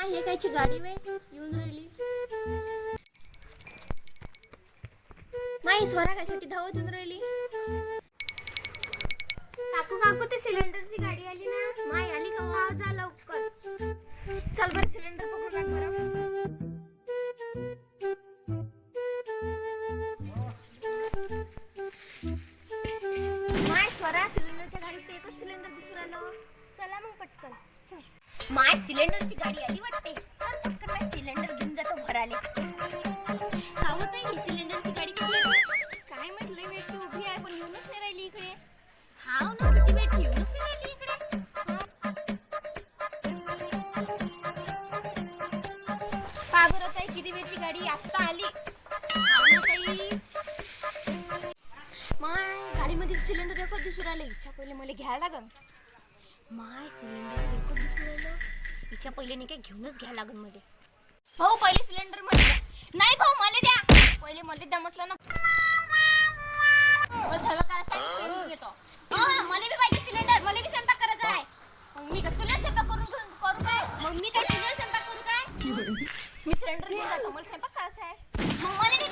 हे कायची गाडी वे येऊन राहिली. माई स्वरा कशासाठी धावत येऊन राहिली. काकू काकू ते सिलेंडरची गाडी आली ना. माई आली का वा जा लवकर. चल बरं सिलेंडर पकडू काय बरं. माय स्वरा सिलेंडरच्या गाडीत एकच सिलेंडर दिसून आलं. चला मग पटकन चल. माय सिलेंडरची गाडी आली वाटते. चल पटकन माय सिलेंडर घेऊन जातो भराले. का होत आहे ही सिलेंडरची गाडी कुठे काय म्हटलं वेटची उभी आहे पण येऊनच नाही राहिली इकडे. हाव ना किती वेट येऊनच नाही राहिली इकडे. का बरं ताई किती वेटची गाडी आत्ता आली. माय गाडीमध्ये सिलेंडर एकच दिसून राहिलं. इच्छा पहिले मला घ्यायला लागन. माय सिलेंडर एकच दिसून राहिलं. इच्छा पहिले नाही काय घेऊनच घ्यायला लागन मध्ये. भाऊ पहिले सिलेंडर मध्ये नाही भाऊ मला द्या. पहिले मला द्या म्हटलं ना. झालं काय घेतो. मला बी पाहिजे सिलेंडर. मला बी स्वयंपाक करायचा आहे. मग मी चुलीवर स्वयंपाक करू काय. मग मी काय चुलीवर स्वयंपाक करू काय. मी सिलेंडर घेऊन जातो. मला स्वयंपाक करायचा आहे. मग मला नाही